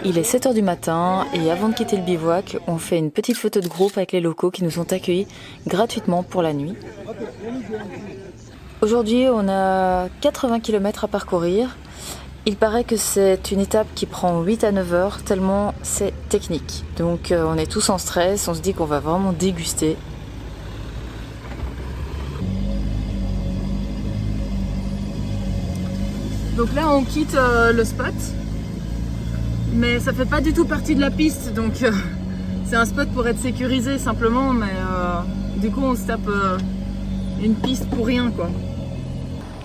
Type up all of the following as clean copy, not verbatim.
Il est 7 h du matin et avant de quitter le bivouac, on fait une petite photo de groupe avec les locaux qui nous ont accueillis gratuitement pour la nuit. Aujourd'hui, on a 80 km à parcourir. Il paraît que c'est une étape qui prend 8 à 9 heures tellement c'est technique. Donc on est tous en stress, on se dit qu'on va vraiment déguster. Donc là on quitte le spot, mais ça fait pas du tout partie de la piste, donc c'est un spot pour être sécurisé simplement, mais du coup on se tape une piste pour rien quoi.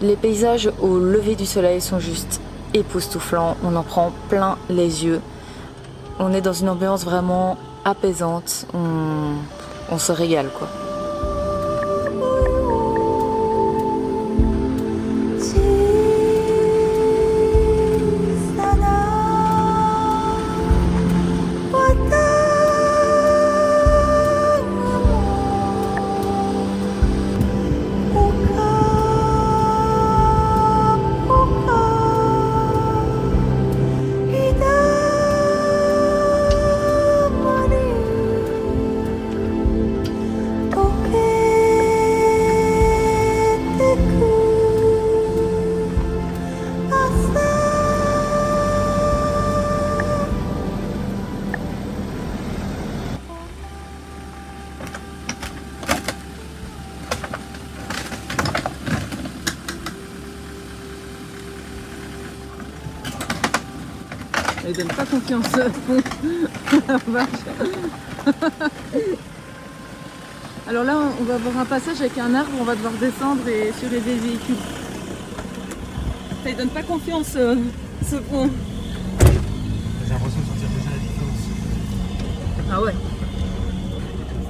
Les paysages au lever du soleil sont juste époustouflants, on en prend plein les yeux. On est dans une ambiance vraiment apaisante, on se régale quoi. Elle donne pas confiance. La vache. Alors là, on va avoir un passage avec un arbre, on va devoir descendre et sur des véhicules. Ça ne donne pas confiance, ce pont. J'ai l'impression de sentir déjà la différence. Ah ouais.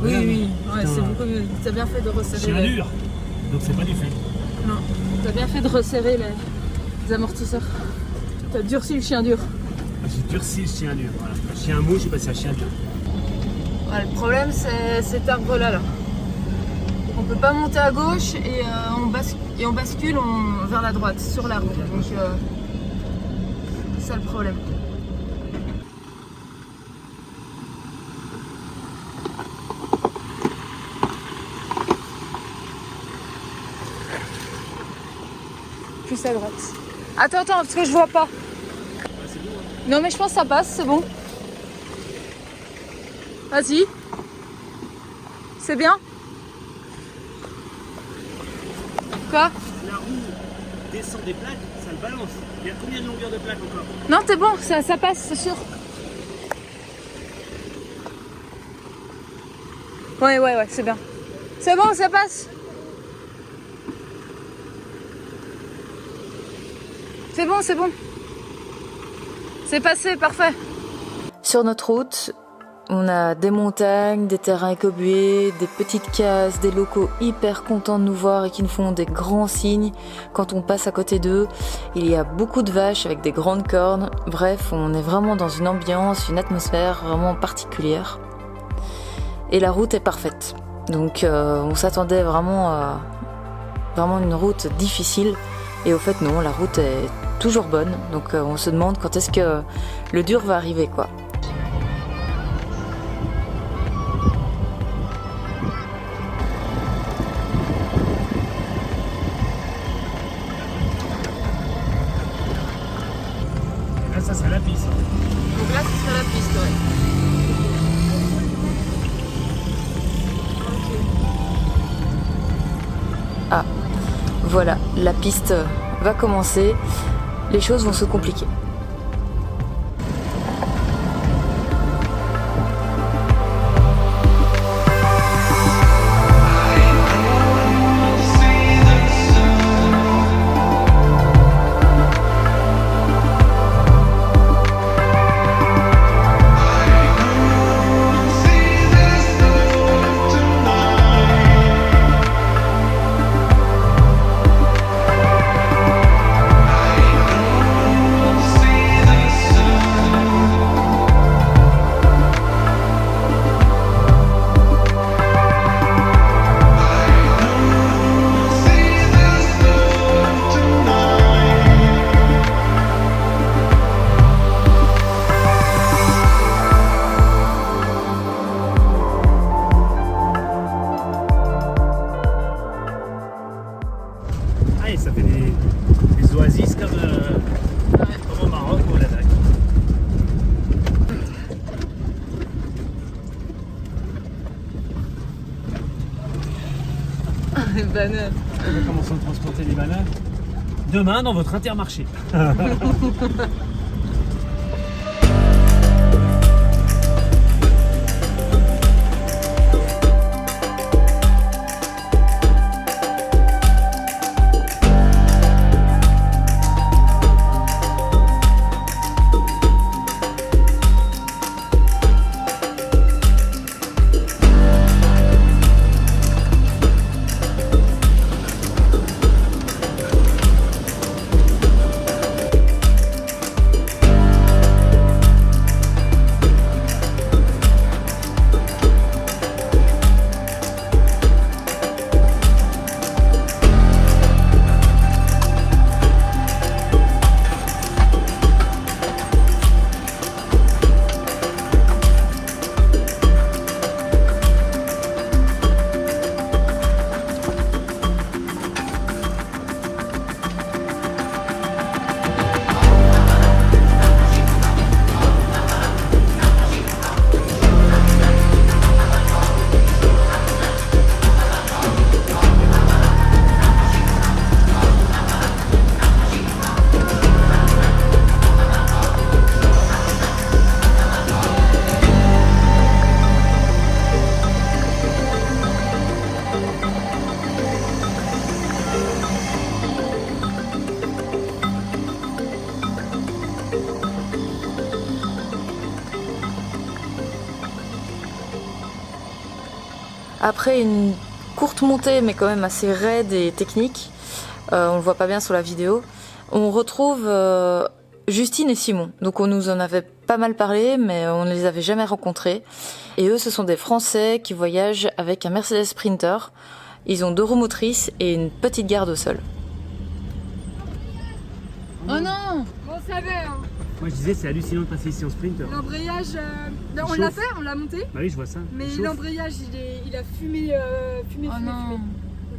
Oui, ouais, c'est beaucoup mieux. T'as bien fait de resserrer. Chien dur, donc c'est pas du fait. Non, t'as bien fait de resserrer les amortisseurs. T'as durci le chien dur. J'ai durci le chien dur, voilà. Chien mou, je suis passé à chien dur. Ouais, le problème c'est cet arbre là. On peut pas monter à gauche et on bascule vers la droite sur l'arbre. Donc c'est ça le problème. Plus à droite. Attends, parce que je vois pas. Non mais je pense que ça passe, c'est bon. Vas-y. C'est bien. Quoi? La roue descend des plaques, ça le balance. Il y a combien de longueur de plaque encore? Non, t'es bon, ça passe, c'est sûr. Ouais, c'est bien. C'est bon, ça passe. C'est bon. C'est passé, parfait. Sur notre route, on a des montagnes, des terrains écobués, des petites cases, des locaux hyper contents de nous voir et qui nous font des grands signes quand on passe à côté d'eux. Il y a beaucoup de vaches avec des grandes cornes. Bref, on est vraiment dans une ambiance, une atmosphère vraiment particulière. Et la route est parfaite. Donc on s'attendait vraiment à une route difficile. Et au fait non, la route est toujours bonne. Donc on se demande quand est-ce que le dur va arriver quoi. Là, ça serait la piste. Donc là, ce serait la piste, ouais. Ah, voilà, la piste va commencer. Les choses vont se compliquer. Les bananes. On va commencer à transporter les bananes demain dans votre Intermarché. Après une courte montée, mais quand même assez raide et technique, on le voit pas bien sur la vidéo, on retrouve Justine et Simon. Donc on nous en avait pas mal parlé, mais on ne les avait jamais rencontrés. Et eux, ce sont des Français qui voyagent avec un Mercedes Sprinter. Ils ont 2 roues motrices et une petite garde au sol. Oh non! On savait, hein. Moi je disais c'est hallucinant de passer ici en Sprinter. L'embrayage, on chauffe. l'a fait, on l'a monté, Bah oui je vois ça. mais Il chauffe. l'embrayage il a fumé. Oh non! Donc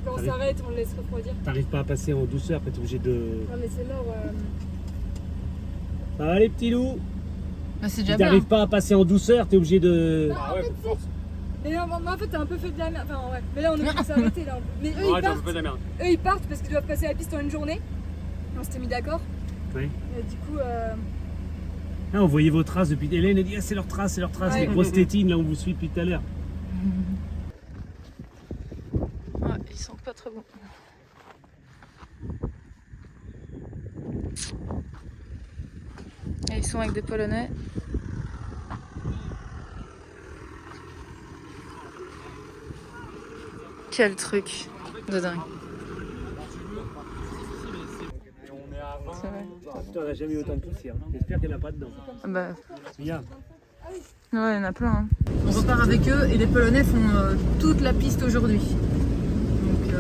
quand on Ça va. s'arrête, on le laisse refroidir. T'arrives pas à passer en douceur, après t'es obligé de... Non mais c'est mort. Ça va les petits loups? Bah, c'est Si déjà bien. t'arrives pas à passer en douceur, t'es obligé de... Ah ouais, Et là, moi, en fait t'as un peu fait de la merde. Enfin ouais, mais là on est obligé de s'arrêter là. Mais eux ils partent parce qu'ils doivent passer la piste en une journée. On s'était mis d'accord. Oui. Et du coup, Ah, on voyait vos traces depuis... Hélène a dit ah, c'est leur trace, Ouais. les grosses tétines là où on vous suit depuis tout à l'heure. Ouais, ils sont pas très bons. Et ils sont avec des Polonais. Quel truc de dingue. C'est vrai. Putain, on n'a jamais eu autant de poussière. J'espère qu'il n'y en a pas dedans. Bah, Regarde. ouais, il y en a plein. Hein. On repart avec eux et les Polonais font toute la piste aujourd'hui. Donc,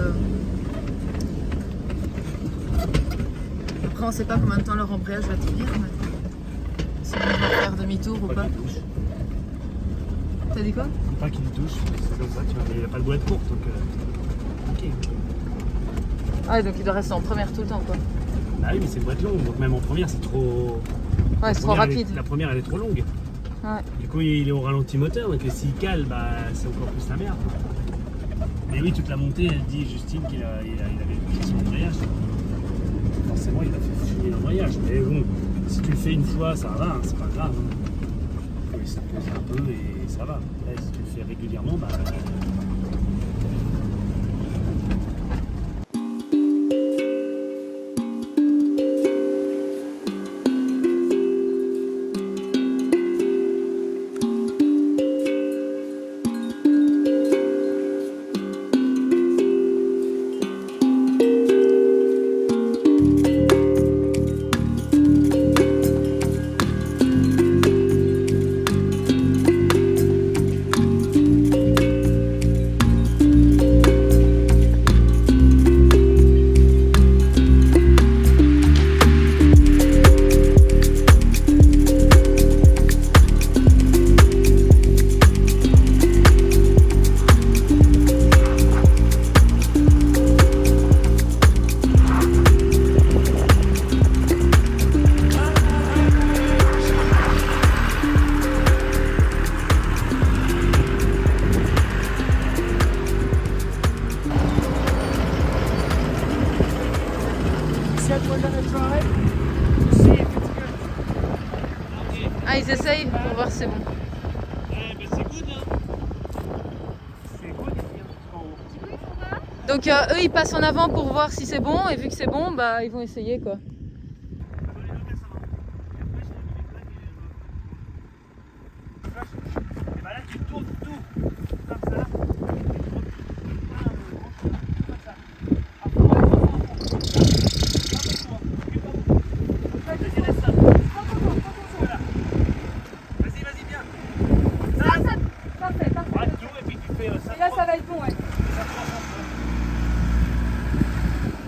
après, on sait pas combien de temps leur embrayage va tenir. Mais... si on va faire demi-tour ou pas. T'as dit quoi? Faut pas qu'il douche, c'est comme ça, tu vois. Mais il n'a pas le boîte courte donc. Ok. Ah, donc il doit rester en première tout le temps, quoi. Bah oui, mais c'est une boîte longue, donc même en première c'est trop. Ouais, c'est trop Première, rapide. la première elle est trop longue. Ouais. Du coup il est au ralenti moteur, donc s'il cale, bah c'est encore plus la merde. Mais oui, toute la montée, elle dit Justine qu'il avait fait son embrayage. Forcément, il a fait finir l'embrayage. Mais bon, si tu le fais une fois, ça va, hein, c'est pas grave. Il faut essayer de poser un peu et ça va. Après, si tu le fais régulièrement, bah. ils essayent pour voir si c'est bon. Ouais, bah c'est good, hein. C'est good ici, hein. Donc eux ils passent en avant pour voir si c'est bon et vu que c'est bon, bah ils vont essayer quoi. Et bah là tu tournes tout comme ça. Vas-y, bien. Parfait. Ouais, tout, et puis tu fais ça. Et là, ça va être bon, ouais.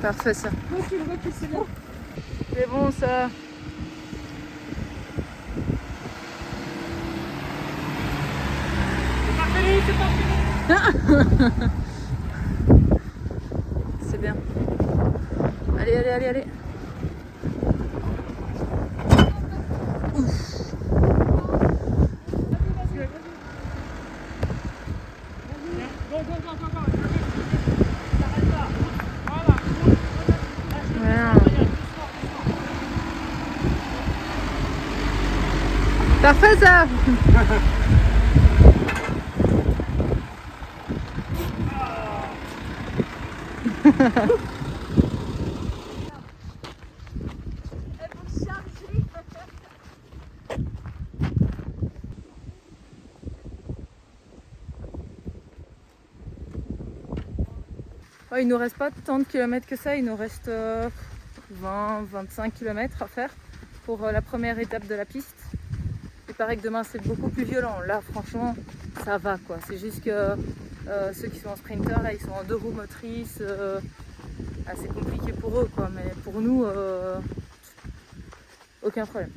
Parfait ça. Recule, c'est bien. C'est bon ça. C'est bien. Allez. Voilà. Parfait ça. Il nous reste pas tant de kilomètres que ça, il nous reste 20-25 kilomètres à faire pour la première étape de la piste. Il paraît que demain c'est beaucoup plus violent. Là franchement ça va quoi. C'est juste que ceux qui sont en sprinter là ils sont en 2 roues motrices. C'est compliqué pour eux quoi. Mais pour nous aucun problème.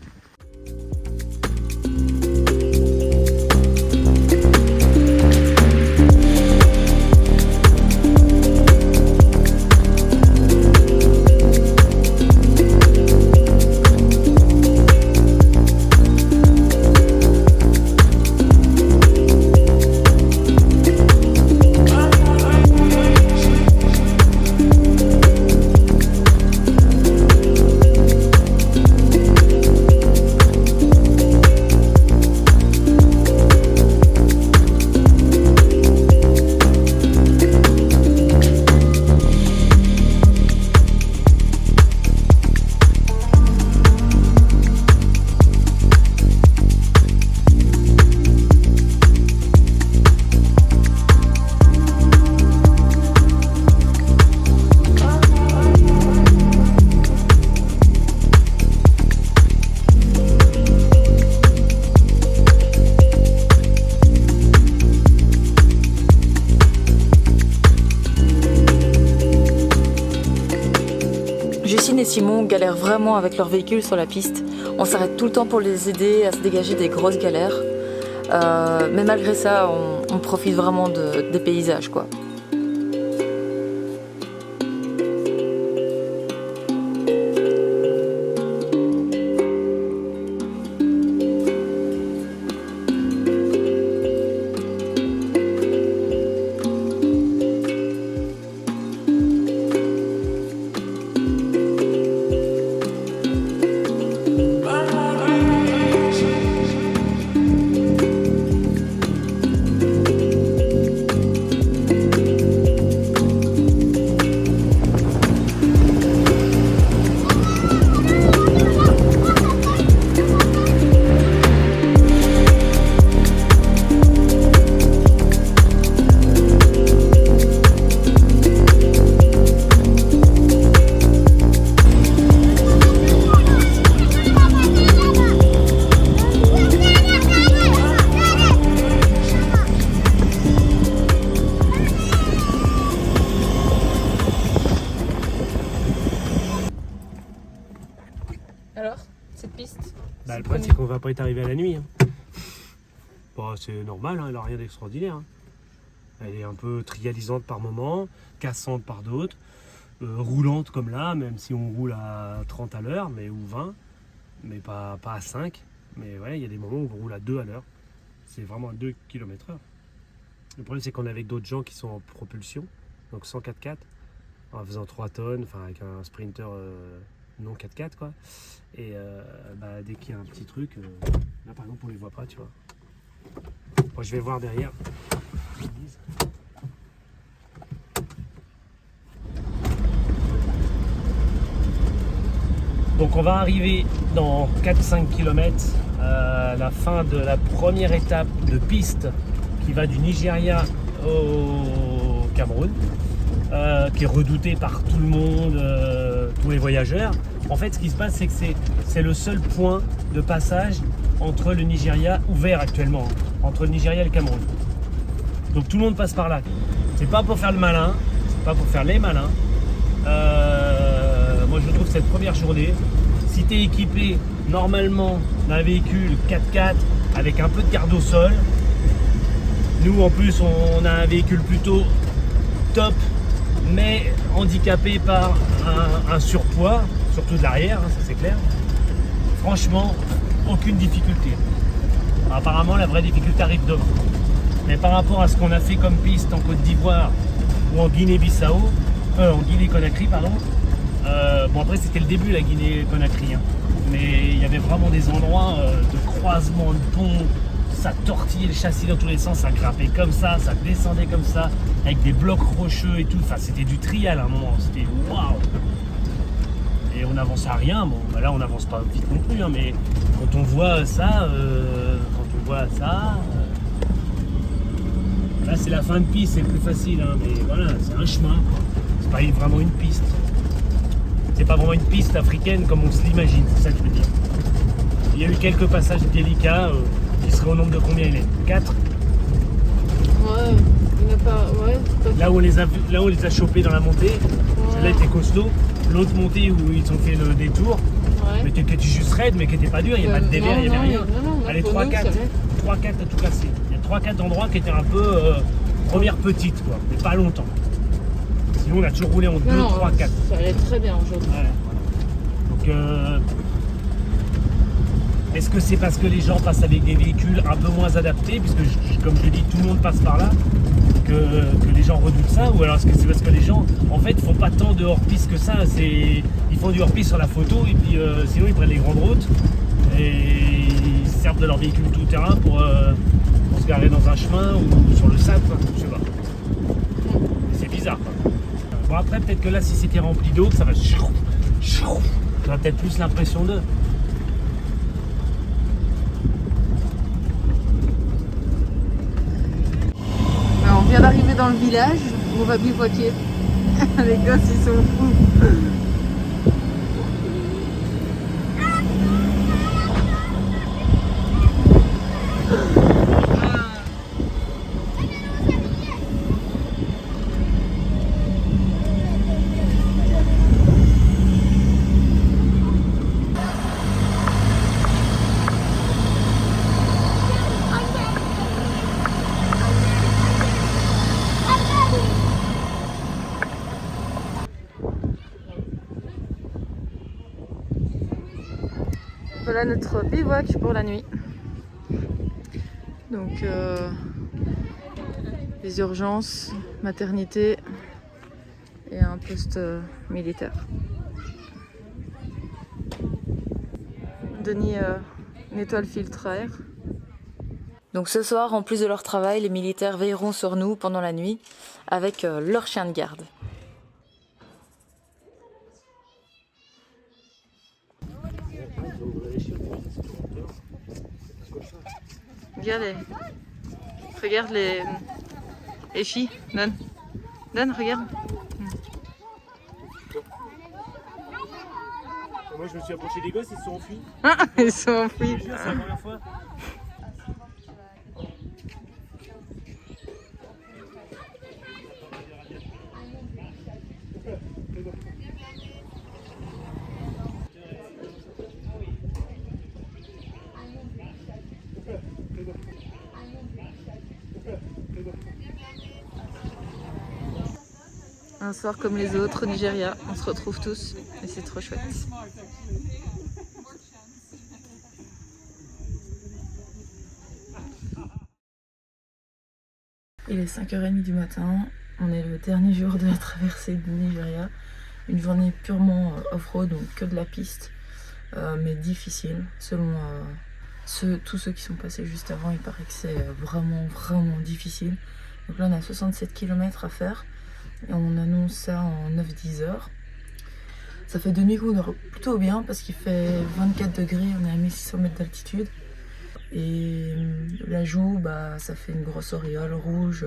Justine et Simon galèrent vraiment avec leur véhicule sur la piste. On s'arrête tout le temps pour les aider à se dégager des grosses galères. Mais malgré ça, on profite vraiment des paysages, quoi. Alors, cette piste Bah, le problème, c'est qu'on va pas être arrivé à la nuit. Hein. Bon, c'est normal, hein, elle n'a rien d'extraordinaire. Hein. Elle est un peu trialisante par moment, cassante par d'autres, roulante comme là, même si on roule à 30 à l'heure, mais ou 20, mais pas à 5. Mais ouais, il y a des moments où on roule à 2 à l'heure. C'est vraiment à 2 km/h. Le problème, c'est qu'on est avec d'autres gens qui sont en propulsion, donc 104.4, en faisant 3 tonnes, enfin avec un sprinter non 4x4 quoi. Et dès qu'il y a un petit truc, là par exemple on les voit pas, tu vois. Moi je vais voir derrière. Donc on va arriver dans 4-5 km à la fin de la première étape de piste qui va du Nigeria au Cameroun, qui est redoutée par tout le monde, tous les voyageurs. En fait ce qui se passe c'est que c'est le seul point de passage entre le Nigeria, ouvert actuellement, entre le Nigeria et le Cameroun. Donc tout le monde passe par là. C'est pas pour faire le malin, c'est pas pour faire les malins. Moi je trouve cette première journée, si tu es équipé normalement d'un véhicule 4x4 avec un peu de garde au sol, nous en plus on a un véhicule plutôt top mais handicapé par un surpoids, surtout de l'arrière, hein, ça c'est clair. Franchement, aucune difficulté. Apparemment la vraie difficulté arrive demain. Mais par rapport à ce qu'on a fait comme piste en Côte d'Ivoire ou en Guinée-Bissau, en Guinée-Conakry, pardon. Bon après c'était le début la Guinée-Conakry, hein. Mais il y avait vraiment des endroits de croisement de ponts, ça tortillait le châssis dans tous les sens, ça grimpait comme ça descendait comme ça, avec des blocs rocheux et tout, enfin c'était du trial à un moment, c'était waouh. Et on n'avance à rien, bon bah là on n'avance pas vite non plus, hein, mais quand on voit ça, là c'est la fin de piste, c'est plus facile, hein, mais voilà, c'est un chemin quoi. C'est pas vraiment une piste. C'est pas vraiment une piste africaine comme on se l'imagine, c'est ça que je veux dire. Il y a eu quelques passages délicats, qui seraient au nombre de combien il est 4 ? Ouais, il n'y a pas. Ouais, là où on les a chopés dans la montée, celle-là était costaud. L'autre montée où ils ont fait le détour, mais qui était juste raide, mais qui n'était pas dur, il n'y avait pas de dévers, il n'y avait rien. Allez, 3-4 à tout casser. Il y a 3-4 endroits qui étaient un peu première petite, quoi, mais pas longtemps. Sinon, on a toujours roulé en 2, 3, 4. Ça allait très bien aujourd'hui. Ouais, voilà. Donc, est-ce que c'est parce que les gens passent avec des véhicules un peu moins adaptés, puisque comme je le dis, tout le monde passe par là, que les gens redoutent ça, ou alors est-ce que c'est parce que les gens, en fait, font pas tant de hors-piste que ça, ils font du hors-piste sur la photo, et puis sinon ils prennent les grandes routes, et ils se servent de leur véhicule tout-terrain pour se garer dans un chemin, ou sur le sable, quoi, je sais pas. Et c'est bizarre, quoi. Bon après, peut-être que là, si c'était rempli d'eau, ça va... J'aurais peut-être plus l'impression d'eux. On vient d'arriver dans le village où on va bivouaquer. Les gosses ils sont fous. Voilà notre bivouac pour la nuit. Donc les urgences, maternité et un poste militaire. Denis nettoie le filtre à air. Donc ce soir, en plus de leur travail, les militaires veilleront sur nous pendant la nuit avec leur chien de garde. Regarde les filles. Donne, regarde. Moi je me suis approché des gosses, ils se sont enfuis. Ils sont enfuis. C'est la première fois. Un soir comme les autres au Nigeria, on se retrouve tous et c'est trop chouette. Il est 5h30 du matin, on est le dernier jour de la traversée du Nigeria Une journée purement off-road, donc que de la piste, mais difficile. Selon tous ceux qui sont passés juste avant, il paraît que c'est vraiment difficile. Donc là on a 67 km à faire et on annonce ça en 9-10 heures. Ça fait 2 nuits qu'on dort plutôt bien parce qu'il fait 24 degrés, on est à 1600 mètres d'altitude. Et la joue, bah, ça fait une grosse auréole rouge,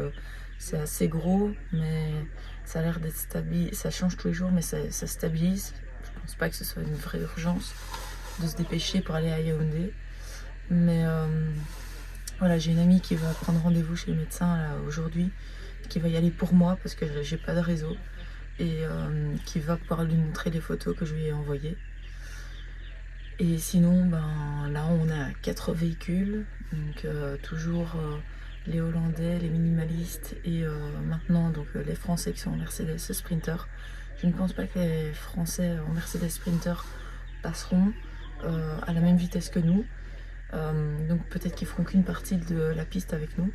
c'est assez gros, mais ça a l'air d'être stable. Ça change tous les jours, mais ça stabilise. Je pense pas que ce soit une vraie urgence de se dépêcher pour aller à Yaoundé. Mais voilà, j'ai une amie qui va prendre rendez-vous chez le médecin aujourd'hui, qui va y aller pour moi parce que j'ai pas de réseau, et qui va pouvoir lui montrer les photos que je lui ai envoyées. Et sinon, ben, là on a 4 véhicules, donc toujours les Hollandais, les minimalistes et maintenant donc, les Français qui sont en Mercedes Sprinter. Je ne pense pas que les Français en Mercedes Sprinter passeront à la même vitesse que nous, donc peut-être qu'ils feront qu'une partie de la piste avec nous.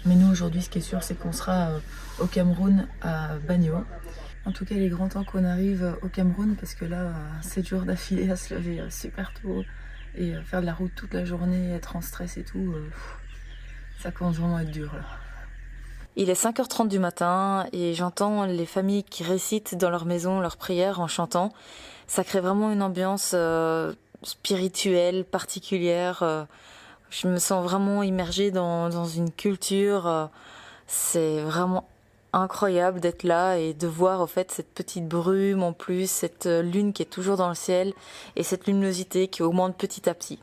Mais nous aujourd'hui, ce qui est sûr, c'est qu'on sera au Cameroun, à Bagno. En tout cas, il est grand temps qu'on arrive au Cameroun parce que là, 7 jours d'affilée à se lever super tôt et faire de la route toute la journée, être en stress et tout, ça commence vraiment à être dur là. Il est 5h30 du matin et j'entends les familles qui récitent dans leur maison leurs prières en chantant. Ça crée vraiment une ambiance spirituelle, particulière. Je me sens vraiment immergée dans une culture. C'est vraiment incroyable d'être là et de voir en fait cette petite brume en plus, cette lune qui est toujours dans le ciel et cette luminosité qui augmente petit à petit.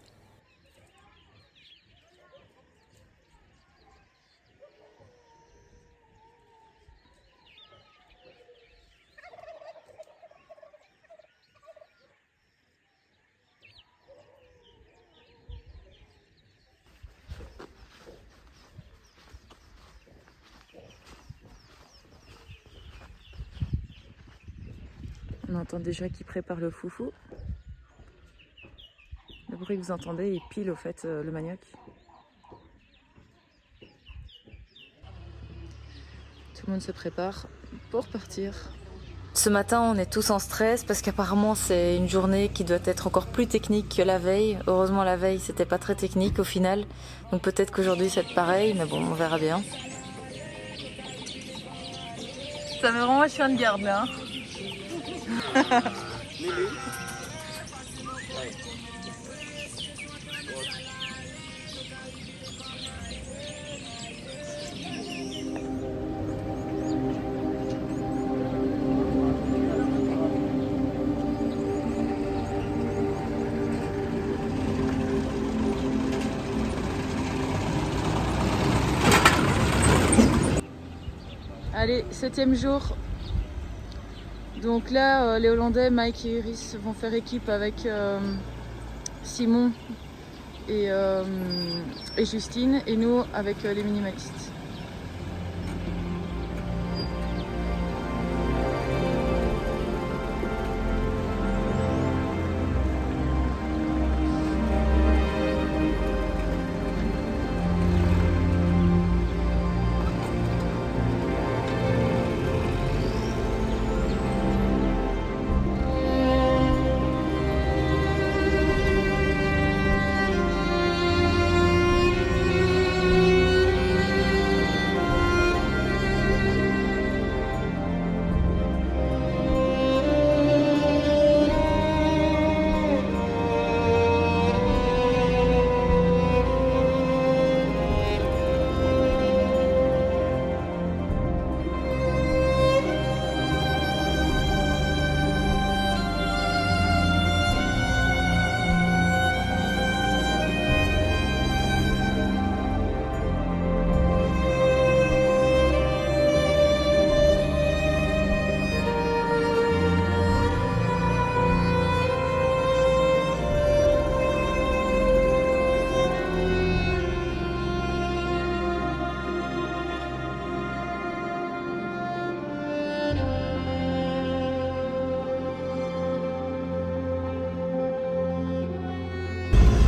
On entend déjà qui prépare le foufou. Le bruit que vous entendez est pile au fait le manioc. Tout le monde se prépare pour partir. Ce matin, on est tous en stress parce qu'apparemment c'est une journée qui doit être encore plus technique que la veille. Heureusement la veille c'était pas très technique au final. Donc peut-être qu'aujourd'hui ça va être pareil, mais bon on verra bien. Ça me rend chien de garde là. Allez, 7e jour. Donc là, les Hollandais, Mike et Iris, vont faire équipe avec Simon et Justine, et nous avec les minimalistes.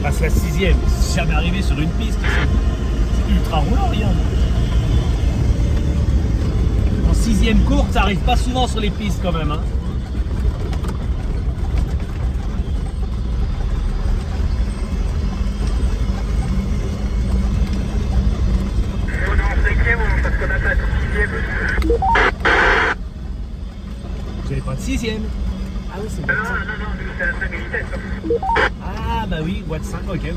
Passe la 6e, c'est jamais arrivé sur une piste, c'est ultra roulant, regarde. En 6e course, ça arrive pas souvent sur les pistes quand même. Hein. boîte 6ème. Ah oui, c'est boîte 5. Non, c'est la 5 vitesses. Ah bah oui, boîte 5, ok.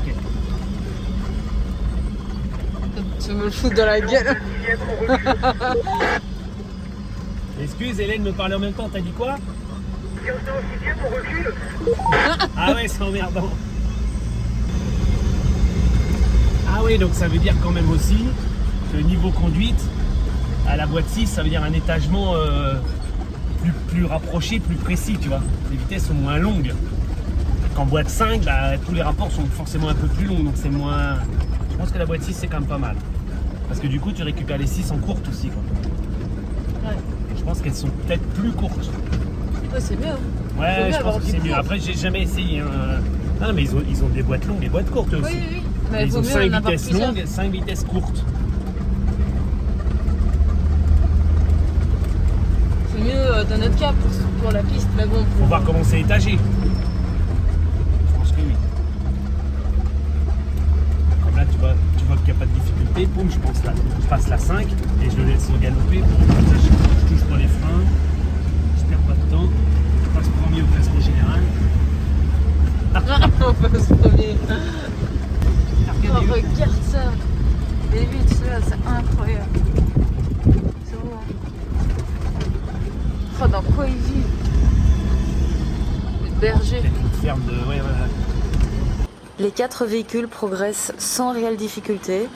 Tu me le fous dans la gueule. Excuse, Hélène me parlait en même temps, t'as dit quoi? Si on est au 6ème, on recule. Ah ouais, c'est emmerdant. Ah oui, donc ça veut dire quand même aussi que niveau conduite, à la boîte 6, ça veut dire un étagement plus rapproché, plus précis, tu vois. Les vitesses sont moins longues. Qu'en boîte 5, bah, tous les rapports sont forcément un peu plus longs, donc c'est moins... Je pense que la boîte 6, c'est quand même pas mal. Parce que du coup, tu récupères les 6 en courte aussi, quoi. Ouais. Et je pense qu'elles sont peut-être plus courtes. Ouais, c'est mieux. Hein. Ouais, je pense que c'est mieux. Après, j'ai jamais essayé. Non, mais ils ont des boîtes longues, des boîtes courtes aussi. Oui. Mais Ils vaut ont mieux 5 en avoir vitesses plusieurs. longues, 5 vitesses courtes. C'est mieux dans notre cas pour la piste, mais bon. Faut voir comment c'est étagé. Je pense que oui. Comme là, tu vois qu'il n'y a pas de difficulté. Boum, je passe la 5 et je le laisse galoper. Comme ça, je touche pas les freins. Je perds pas de temps. Je passe premier au classement général. On passe premier. Oh, Regardez, regarde ça. Les huîtres, là, c'est incroyable. C'est beau. Hein. Oh, dans quoi ils vivent? Les bergers. peut-être une ferme de. Ouais. Les 4 véhicules progressent sans réelle difficulté.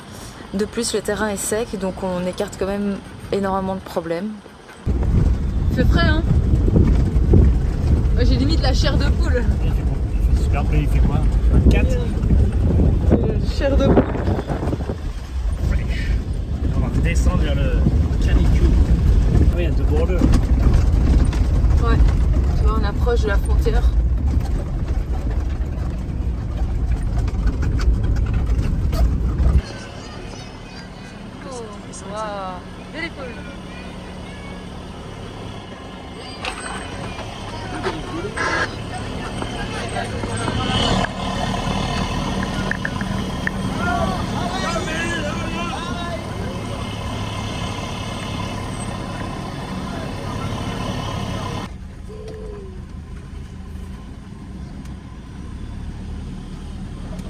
De plus, le terrain est sec, donc on écarte quand même énormément de problèmes. Il fait frais, hein? Moi, j'ai limite la chair de poule. Il fait bon. Il fait super près, il fait quoi? 24. Chair de poule. Fresh. On va descendre vers le canicule. Ah oui, the border. Ouais. Tu vois, on approche de la frontière. Oh, wow. Beautiful.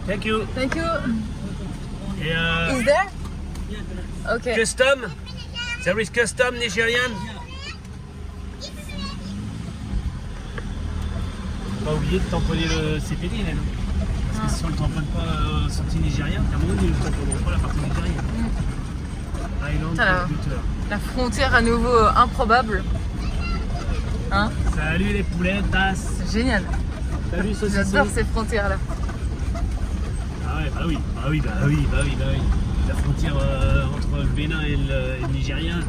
Thank you. Thank you. Et Is there? Okay. custom? There is custom Nigerian? Faut pas oublier de tamponner le CPD, Hélène. Parce que si on ne tamponne pas sortie nigérien, à un moment donné, ils ne tamponneront pas la partie nigérienne. Island Putain, là. Computer. La frontière à nouveau improbable. Hein? Salut les poulettes. C'est génial. Salut saucisson. J'adore ces frontières-là. Ah ouais, bah oui. La frontière entre le Bénin et le Nigérien.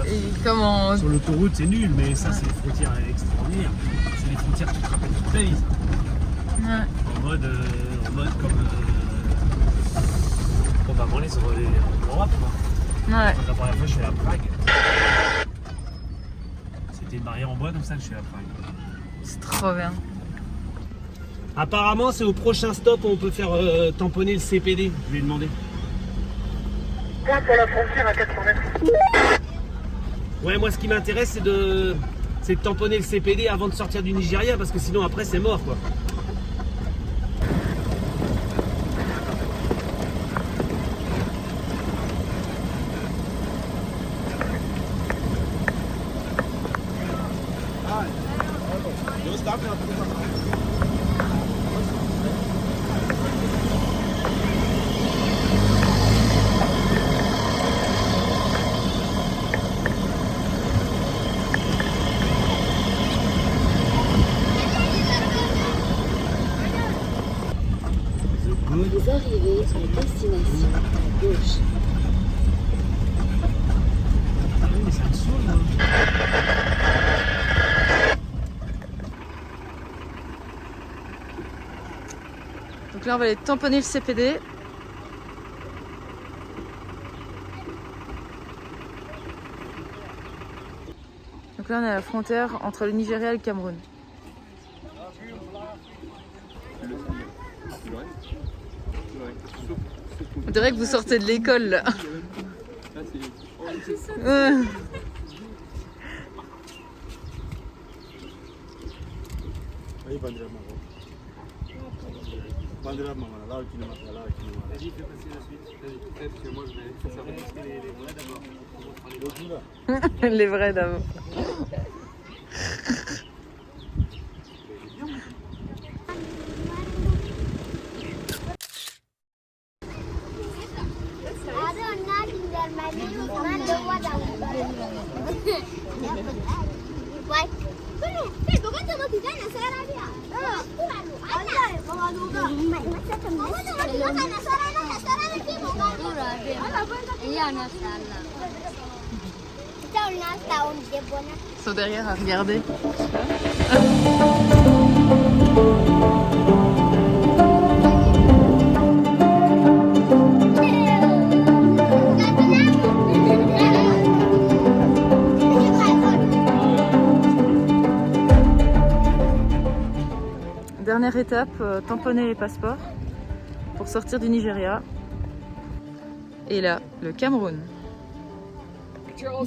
Et comment... Sur l'autoroute, c'est nul, mais ça, c'est des frontières extraordinaires. C'est des frontières que tu te rappelles toute ta vie. Ouais. En mode comme avant les Europe, quoi. Ouais. La première fois, je suis à Prague. C'était une barrière en bois comme ça que je suis à Prague. C'est trop bien. Apparemment, c'est au prochain stop où on peut faire tamponner le CPD. Je vais lui demander. Point pour la frontière à 400 mètres. Ouais, moi, ce qui m'intéresse, c'est de tamponner le CPD avant de sortir du Nigeria, parce que sinon, après, c'est mort, quoi. Vous arrivez à destination à gauche. Ah oui, mais ça me saoule, moi. Donc là, on va aller tamponner le CPD. Donc là, on est à la frontière entre le Nigeria et le Cameroun. On dirait que vous sortez de l'école là. Ahí bandera marron. Bandera marron, là qui nous marque, là qui nous marque. Vas-y, fais passer la suite. Vas-y, fais, parce que moi je vais savoir parce que les vrais d'abord. Les vrais d'abord. Ils sont derrière à regarder. Dernière étape, tamponner les passeports pour sortir du Nigeria. Et là, le Cameroun.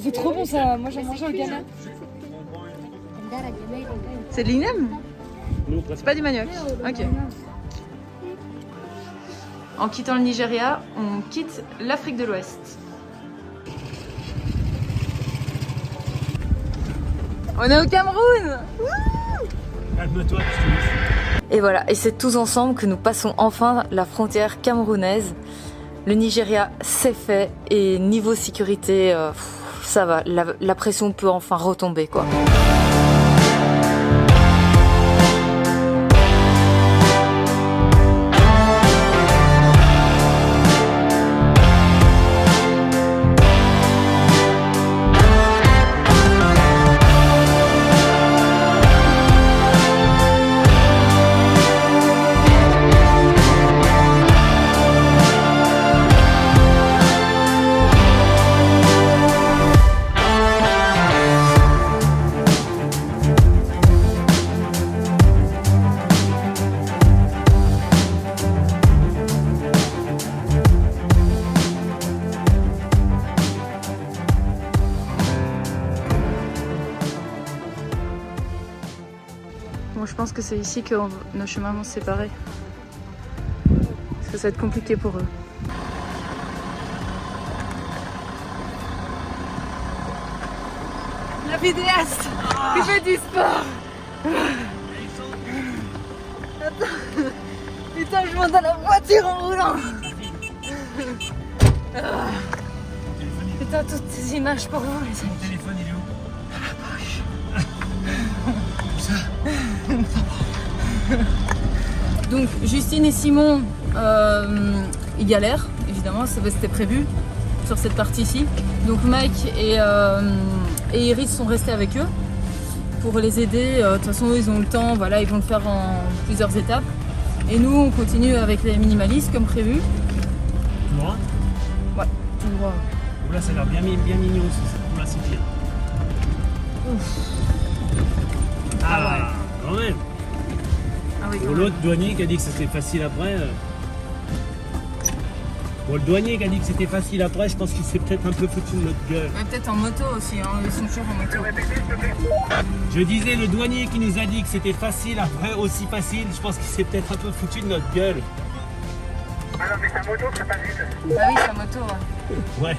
C'est trop bon ça, moi j'ai mangé au Ghana. C'est de l'ignem? Nous, C'est pas du manioc? Ok. En quittant le Nigeria, on quitte l'Afrique de l'Ouest. On est au Cameroun! calme-toi, je te laisse. Et voilà, et c'est tous ensemble que nous passons enfin la frontière camerounaise. Le Nigeria, c'est fait, et niveau sécurité, ça va, la pression peut enfin retomber, quoi. Bon, je pense que c'est ici que nos chemins vont se séparer. Parce que ça va être compliqué pour eux. La vidéaste qui fait du sport. Attends. Putain, je monte dans la voiture en roulant. Putain, toutes ces images pour vous, les amis. Mon téléphone, il est où? Donc Justine et Simon, ils galèrent, évidemment, c'était prévu sur cette partie-ci. Donc Mike et Iris sont restés avec eux pour les aider. De toute façon, ils ont le temps, voilà, ils vont le faire en plusieurs étapes. Et nous, on continue avec les minimalistes comme prévu. Tout droit? Ouais, tout droit. Oh là, ça a l'air bien mignon aussi, ça pour la citer. Ah, quand même. Ah oui, Bon, l'autre douanier qui a dit que c'était facile après. Bon, le douanier qui a dit que c'était facile après, je pense qu'il s'est peut-être un peu foutu de notre gueule. Ouais, peut-être en moto aussi, hein, ils sont toujours en moto. Je disais, le douanier qui nous a dit que c'était facile après, aussi facile, je pense qu'il s'est peut-être un peu foutu de notre gueule. Ah non, mais ta moto, c'est pas vite. Ah oui, c'est en moto, ouais. Ouais.